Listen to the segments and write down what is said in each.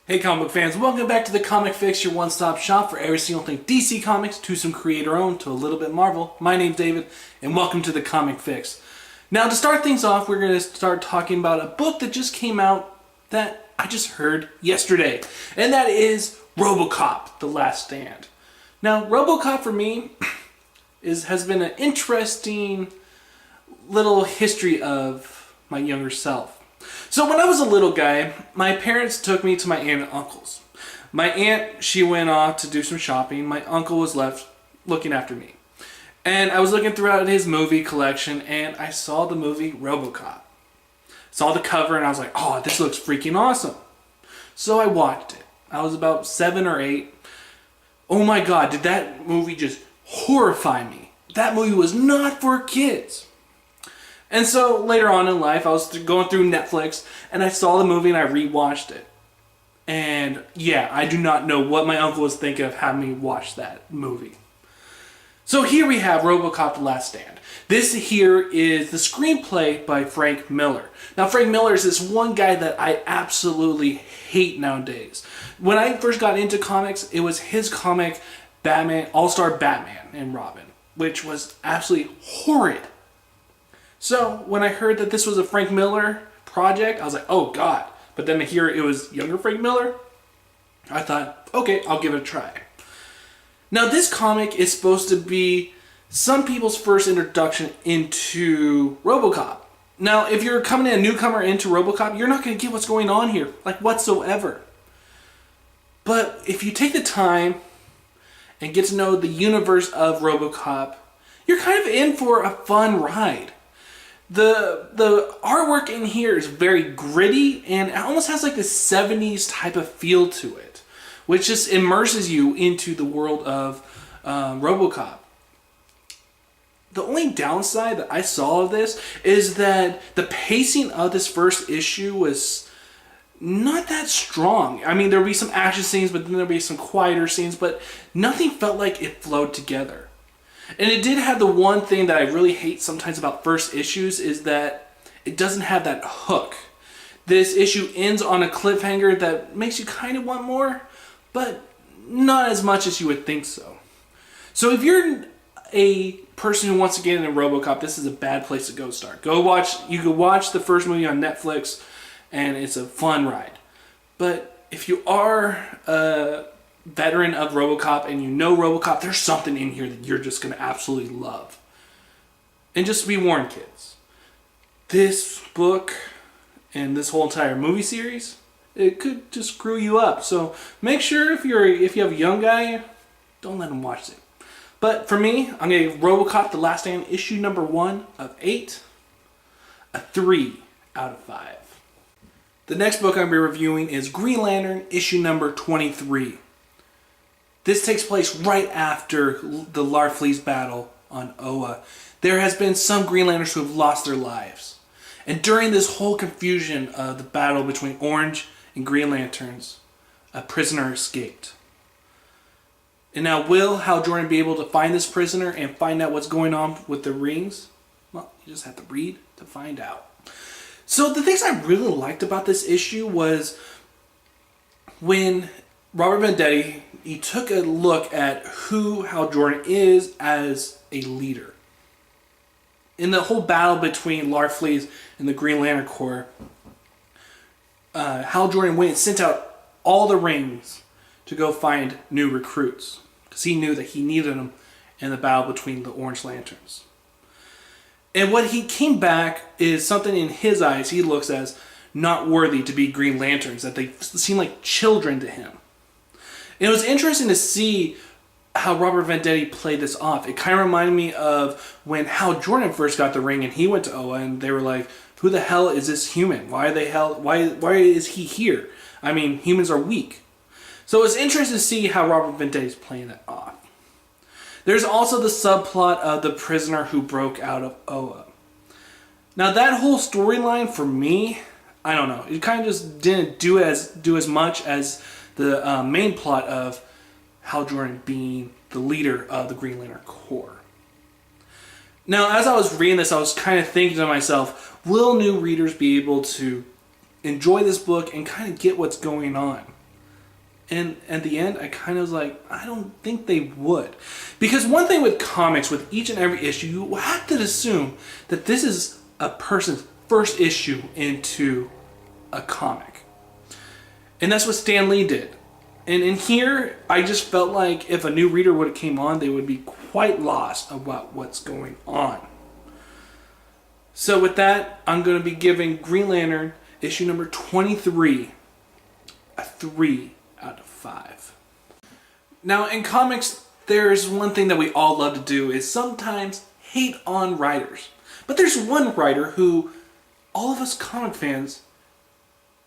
Hey comic book fans, welcome back to the Comic Fix, your one-stop shop for every single thing DC Comics, to some creator-owned, to a little bit Marvel. My name's David, and welcome to the Comic Fix. Now, to start things off, we're going to start talking about a book that just came out that I just heard yesterday, and that is Robocop, The Last Stand. Now, Robocop for me has been an interesting little history of my younger self. So when I was a little guy, my parents took me to my aunt and uncle's. My aunt, she went off to do some shopping. My uncle was left looking after me. And I was looking throughout his movie collection and I saw the movie Robocop. Saw the cover and I was like, oh, this looks freaking awesome. So I watched it. I was about 7 or 8. Oh my God, did that movie just horrify me. That movie was not for kids. And so later on in life, I was going through Netflix and I saw the movie and I rewatched it. And yeah, I do not know what my uncle was thinking of having me watch that movie. So here we have Robocop: The Last Stand. This here is the screenplay by Frank Miller. Now Frank Miller is this one guy that I absolutely hate nowadays. When I first got into comics, it was his comic Batman, All-Star Batman and Robin, which was absolutely horrid. So when I heard that this was a Frank Miller project, I was like, oh God. But then to hear it was younger Frank Miller, I thought, okay, I'll give it a try. Now this comic is supposed to be some people's first introduction into Robocop. Now if you're coming in a newcomer into Robocop, you're not going to get what's going on here, like whatsoever. But if you take the time and get to know the universe of Robocop, you're kind of in for a fun ride. The artwork in here is very gritty and it almost has like this 70s type of feel to it, which just immerses you into the world of Robocop. The only downside that I saw of this is that the pacing of this first issue was not that strong. I mean, there'll be some action scenes, but then there'll be some quieter scenes, but nothing felt like it flowed together. And it did have the one thing that I really hate sometimes about first issues is that it doesn't have that hook. This issue ends on a cliffhanger that makes you kind of want more, but not as much as you would think so. So if you're a person who wants to get into RoboCop, this is a bad place to go start. You could watch the first movie on Netflix and it's a fun ride. But if you are a veteran of RoboCop and you know RoboCop, there's something in here that you're just going to absolutely love. And just be warned, kids, this book and this whole entire movie series, it could just screw you up. So make sure if you have a young guy, don't let him watch it. But for me, I'm going to give Robocop: The Last Stand issue number 1 of 8 a 3 out of 5. The next book I'll be reviewing is Green Lantern issue number 23. This takes place right after the Larfleeze battle on Oa. There has been some Green Lanterns who have lost their lives. And during this whole confusion of the battle between Orange and Green Lanterns, a prisoner escaped. And now will Hal Jordan be able to find this prisoner and find out what's going on with the rings? Well, you just have to read to find out. So the things I really liked about this issue was when Robert Venditti, he took a look at who Hal Jordan is as a leader. In the whole battle between Larfleeze and the Green Lantern Corps, Hal Jordan went and sent out all the rings to go find new recruits, because he knew that he needed them in the battle between the Orange Lanterns. And what he came back is something in his eyes he looks as not worthy to be Green Lanterns, that they seem like children to him. It was interesting to see how Robert Venditti played this off. It kind of reminded me of when Hal Jordan first got the ring and he went to Oa and they were like, who the hell is this human? Why is he here? I mean, humans are weak. So it's interesting to see how Robert Venditti is playing that off. There's also the subplot of the prisoner who broke out of Oa. Now that whole storyline for me, I don't know. It kind of just didn't do as much as the main plot of Hal Jordan being the leader of the Green Lantern Corps. Now, as I was reading this, I was kind of thinking to myself, will new readers be able to enjoy this book and kind of get what's going on? And at the end, I kind of was like, I don't think they would. Because one thing with comics, with each and every issue, you have to assume that this is a person's first issue into a comic. And that's what Stan Lee did. And in here, I just felt like if a new reader would have came on, they would be quite lost about what's going on. So with that, I'm going to be giving Green Lantern issue number 23 a 3 out of 5. Now in comics, there's one thing that we all love to do is sometimes hate on writers. But there's one writer who all of us comic fans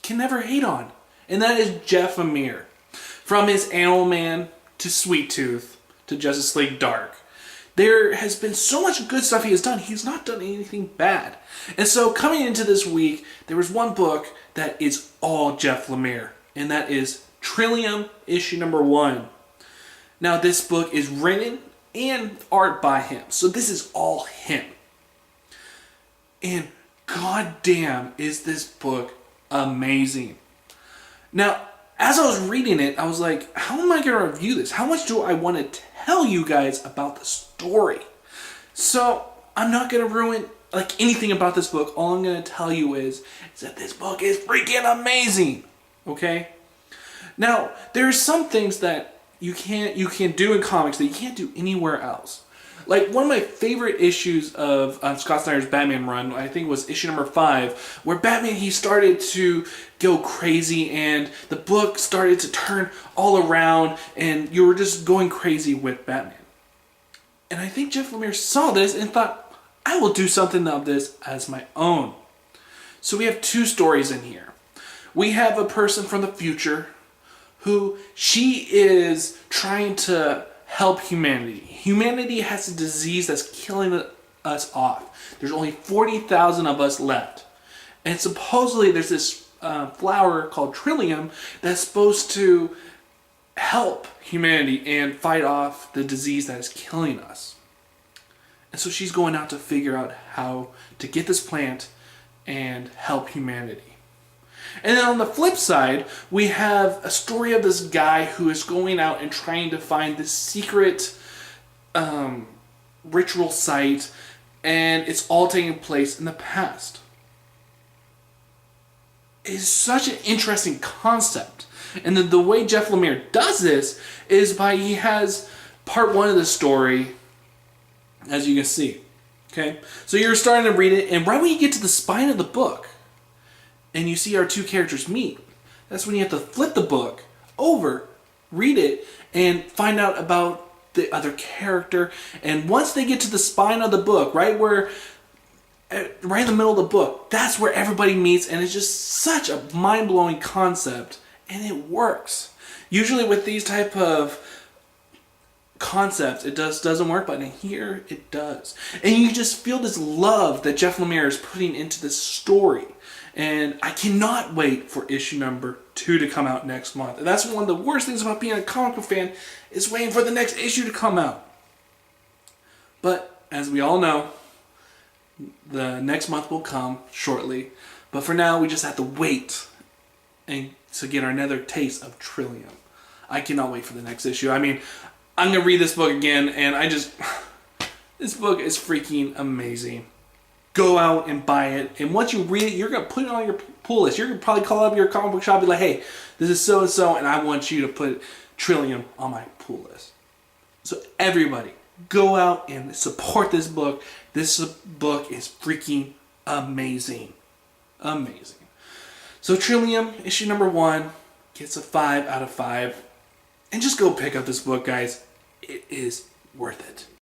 can never hate on. And that is Jeff Lemire. From his Animal Man to Sweet Tooth to Justice League Dark. There has been so much good stuff he has done. He's not done anything bad. And so coming into this week, there was one book that is all Jeff Lemire. And that is Trillium issue number 1. Now this book is written and art by him. So this is all him. And goddamn is this book amazing. Now, as I was reading it, I was like, how am I going to review this? How much do I want to tell you guys about the story? So, I'm not going to ruin anything about this book. All I'm going to tell you is that this book is freaking amazing. Okay? Now, there's some things that you can do in comics that you can't do anywhere else. Like, one of my favorite issues of Scott Snyder's Batman run, I think was issue number 5, where Batman, he started to go crazy and the book started to turn all around and you were just going crazy with Batman. And I think Jeff Lemire saw this and thought, I will do something of this as my own. So we have 2 stories in here. We have a person from the future who she is trying to help humanity. Humanity has a disease that's killing us off. There's only 40,000 of us left. And supposedly there's this flower called Trillium that's supposed to help humanity and fight off the disease that is killing us. And so she's going out to figure out how to get this plant and help humanity. And then on the flip side, we have a story of this guy who is going out and trying to find this secret ritual site, and it's all taking place in the past. It's such an interesting concept. And then the way Jeff Lemire does this is he has part 1 of the story, as you can see. Okay? So you're starting to read it, and right when you get to the spine of the book, and you see our 2 characters meet, that's when you have to flip the book over, read it, and find out about the other character. And once they get to the spine of the book, right in the middle of the book, that's where everybody meets, and it's just such a mind-blowing concept, and it works. Usually with these type of concepts, it doesn't work, but in here it does. And you just feel this love that Jeff Lemire is putting into this story. And I cannot wait for issue number 2 to come out next month. And that's one of the worst things about being a comic book fan, is waiting for the next issue to come out. But as we all know, the next month will come shortly. But for now, we just have to wait and to get another taste of Trillium. I cannot wait for the next issue. I mean, I'm going to read this book again, and this book is freaking amazing. Go out and buy it, and once you read it, you're going to put it on your pull list. You're going to probably call up your comic book shop and be like, hey, this is so-and-so, and I want you to put Trillium on my pull list. So everybody, go out and support this book. This book is freaking amazing. Amazing. So Trillium, issue number 1, gets a 5 out of 5. And just go pick up this book, guys. It is worth it.